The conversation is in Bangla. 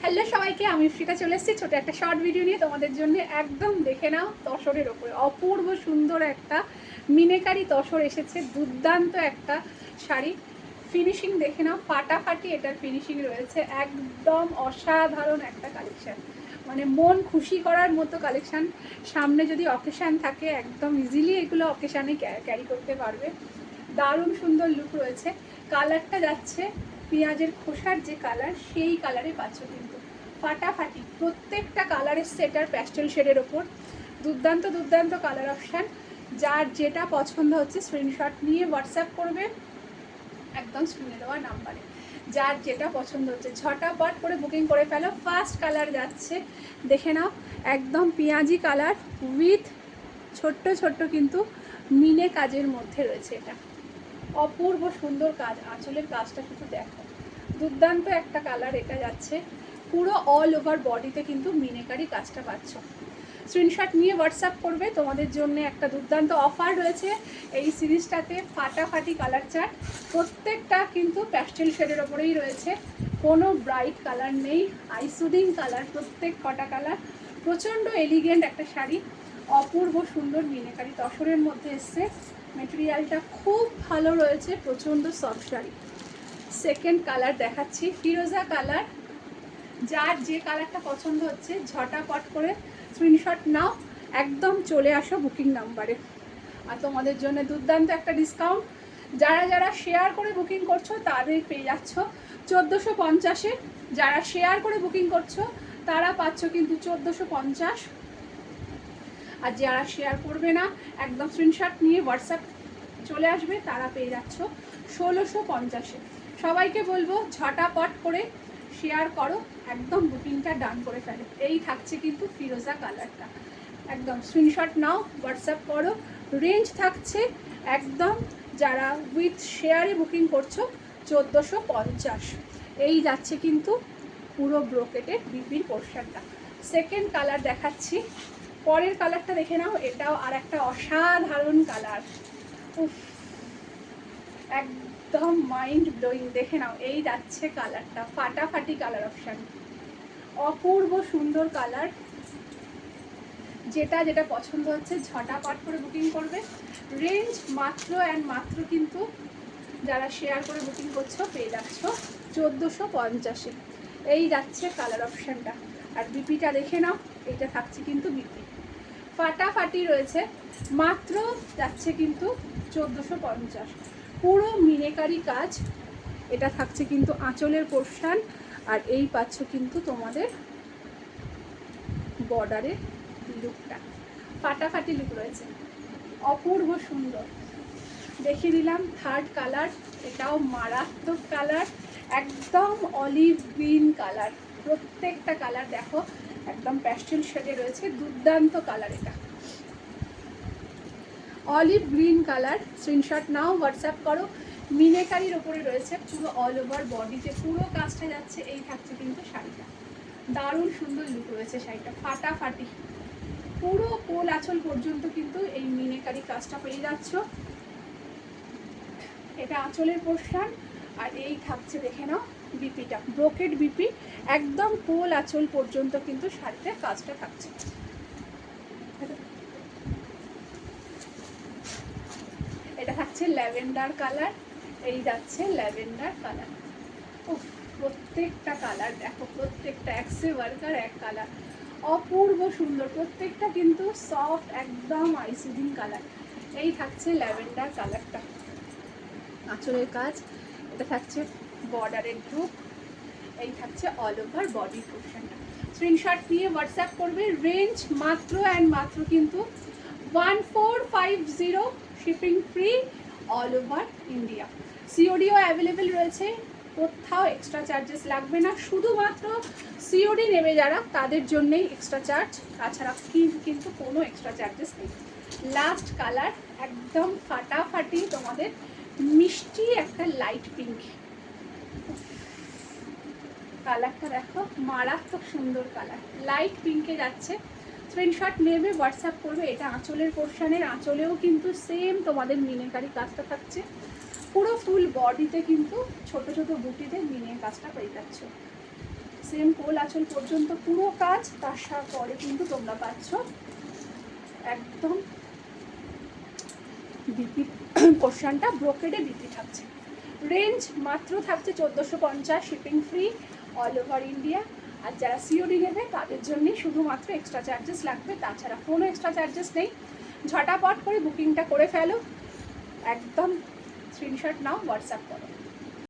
হ্যালো সবাইকে, আমি ফ্রিটা চলে এসেছি ছোটো একটা শর্ট ভিডিও নিয়ে তোমাদের জন্য। একদম দেখে নাও, তসরের ওপরে অপূর্ব সুন্দর একটা মিনেকারি তসর এসেছে। দুর্দান্ত একটা শাড়ি, ফিনিশিং দেখে নাও, ফাটাফাটি এটার ফিনিশিং রয়েছে। একদম অসাধারণ একটা কালেকশান, মানে মন খুশি করার মতো কালেকশান। সামনে যদি অকেশান থাকে একদম ইজিলি এগুলো অকেশানে ক্যারি করতে পারবে। দারুণ সুন্দর লুক রয়েছে। কালারটা যাচ্ছে পেঁয়াজের খোসার যে কালার, সেই কালারে পাচ্ছ কিন্তু ফাটাফাটি। প্রত্যেকটা কালার এসছে এটার প্যাস্টেল শেডের ওপর। দুর্দান্ত দুর্দান্ত কালার অপশান। যার যেটা পছন্দ হচ্ছে স্ক্রিনশট নিয়ে হোয়াটসঅ্যাপ করবে একদম স্ক্রিনে দেওয়া নাম্বারে। যার যেটা পছন্দ হচ্ছে ঝটাপট করে বুকিং করে ফেলো। ফার্স্ট কালার যাচ্ছে, দেখে নাও, একদম পেঁয়াজি কালার উইথ ছোট্ট ছোট্ট কিন্তু মিনে কাজের মধ্যে রয়েছে। এটা অপূর্ব সুন্দর কাজ, আঁচলের কাজটা শুধু দেখো, দুর্দান্ত একটা কালার এটা যাচ্ছে। পুরো অল ওভার বডিতে কিন্তু মিনেকারি কাজটা পাচ্ছ। স্ক্রিনশট নিয়ে হোয়াটসঅ্যাপ করবে। তোমাদের জন্য একটা দুর্দান্ত অফার রয়েছে এই সিরিজটাতে, ফাটাফাটি কালার চার্ট। প্রত্যেকটা কিন্তু প্যাস্টেল শেডের ওপরেই রয়েছে, কোনো ব্রাইট কালার নেই, আইসুদিং কালার প্রত্যেক কটা কালার। প্রচণ্ড এলিগেন্ট একটা শাড়ি, অপূর্ব সুন্দর মিনেকারি তসরের মধ্যে এসছে। মেটেরিয়ালটা খুব ভালো রয়েছে, প্রচণ্ড সফট শাড়ি। সেকেন্ড কালার দেখাচ্ছি, ফিরোজা কালার। যার যে কালারটা পছন্দ হচ্ছে ঝটাপট করে স্ক্রিনশট নাও, একদম চলে আসো বুকিং নাম্বারে। আর তোমাদের জন্য দুর্দান্ত একটা ডিসকাউন্ট। যারা যারা শেয়ার করে বুকিং করছো তাদের পেয়ে যাচ্ছ 1450-এ। যারা শেয়ার করে বুকিং করছো তারা পাচ্ছ কিন্তু 1450। আর যারা শেয়ার করবে না, একদম স্ক্রিনশট নিয়ে হোয়াটসঅ্যাপ চলে আসবে, তারা পেয়ে যাচ্ছ 1650-এ। সবাইকে বলবো ঝটাপট করে শেয়ার করো, একদম বুকিংটা ডান করে ফেলো। এই থাকছে কিন্তু ফিরোজা কালারটা, একদম স্ক্রিনশট নাও, হোয়াটসঅ্যাপ করো। রেঞ্জ থাকছে একদম, যারা উইথ শেয়ারে বুকিং করছো 1450। এই যাচ্ছে কিন্তু পুরো ব্রোকেটের বিপির পোর্শনটা। সেকেন্ড কালার দেখাচ্ছি, পরের কালারটা দেখে নাও, এটাও আর একটা অসাধারণ কালার। উফ, একদম মাইন্ড ব্লোয়িং। দেখে নাও, এই যাচ্ছে কালারটা, ফাটাফাটি কালার অপশান, অপূর্ব সুন্দর কালার। যেটা যেটা পছন্দ হচ্ছে ঝটাপট করে বুকিং করবে। রেঞ্জ মাত্র অ্যান্ড মাত্র কিন্তু যারা শেয়ার করে বুকিং করছো পেয়ে যাচ্ছ 1450-এ। এই যাচ্ছে কালার অপশানটা। আর বিপিটা দেখে নাও, এটা থাকছে কিন্তু বিপি, ফাটাফাটি রয়েছে। মাত্র যাচ্ছে কিন্তু 1450। পুরো মিনেকারি কাজ, এটা থাকছে কিন্তু আঁচলের পোর্শন। আর এই পাচ্ছ কিন্তু তোমাদের বর্ডারের লুকটা, ফাটাফাটি লুক রয়েছে, অপূর্ব সুন্দর। দেখিয়ে দিলাম থার্ড কালার, এটাও মারাত্মক কালার, একদম অলিভ গ্রিন কালার। প্রত্যেকটা কালার দেখো একদম প্যাস্টেল শেডে রয়েছে, দুর্দান্ত কালার। এটা অলিভ গ্রিন কালার। স্ক্রিনশট নাও, হোয়াটসঅ্যাপ করো। মিনেকারির ওপরে রয়েছে, পুরো অল ওভার বডিতে পুরো কাজটা যাচ্ছে। এই থাকছে কিন্তু শাড়িটা, দারুণ সুন্দর লুক রয়েছে শাড়িটা, ফাটাফাটি। পুরো কোল আঁচল পর্যন্ত কিন্তু এই মিনেকারি কাজটা পেয়ে যাচ্ছ। এটা আঁচলের পোর্শন। আর এই থাকছে দেখে নাও বিপিটা, ব্রোকেট বিপি, একদম কোল আঁচল পর্যন্ত কিন্তু শাড়িতে কাজটা থাকছে। এটা থাকছে ল্যাভেন্ডার কালার, এই যাচ্ছে ল্যাভেন্ডার কালার। প্রত্যেকটা কালার দেখো, প্রত্যেকটা একসে ওয়ার্কার এক কালার, অপূর্ব সুন্দর। প্রত্যেকটা কিন্তু সফট, একদম আইসুদিং কালার। এই থাকছে ল্যাভেন্ডার কালারটা, আঁচলের কাজ। এটা থাকছে বর্ডারের গ্রুপ, এই থাকছে অল ওভার বডি পোর্শনটা। স্ক্রিনশট নিয়ে হোয়াটসঅ্যাপ করবে। রেঞ্জ মাত্র অ্যান্ড মাত্র কিন্তু 1450, shipping free all over India. সিওডিও অ্যাভেলেবেল রয়েছে, কোথাও এক্সট্রা চার্জেস লাগবে না, শুধুমাত্র সিওডি নেবে যারা তাদের জন্যেই এক্সট্রা চার্জ, তাছাড়া কিন্তু কোনো এক্সট্রা চার্জেস নেই। লাস্ট কালার, একদম ফাটাফাটি তোমাদের মিষ্টি একটা লাইট পিঙ্ক কালারটা দেখো, মারাত্মক সুন্দর কালার, লাইট পিঙ্কে যাচ্ছে। স্ক্রিনশট নেবে, হোয়াটসঅ্যাপ করবে। এটা আঁচলের পোর্শনের, আঁচলেও কিন্তু সেম তোমাদের মিনেকারি কাজটা থাকছে। পুরো ফুল বডিতে কিন্তু ছোট ছোট বুটিতে মিনের কাজটা পেয়ে যাচ্ছ। সেম কোল আঁচল পর্যন্ত পুরো কাজ, তার পরে কিন্তু তোমরা পাচ্ছ একদম বিপি পোর্শনটা ব্রোকেডে বিপি থাকছে। রেঞ্জ মাত্র থাকছে 1450, shipping free all over India. আর যারা সিওডি নেবে তাদের জন্যই শুধুমাত্র এক্সট্রা চার্জেস লাগবে, তাছাড়া কোনো এক্সট্রা চার্জেস নেই। ঝটাপট করে বুকিংটা করে ফেলো, একদম স্ক্রিনশট নাও, হোয়াটসঅ্যাপ করো।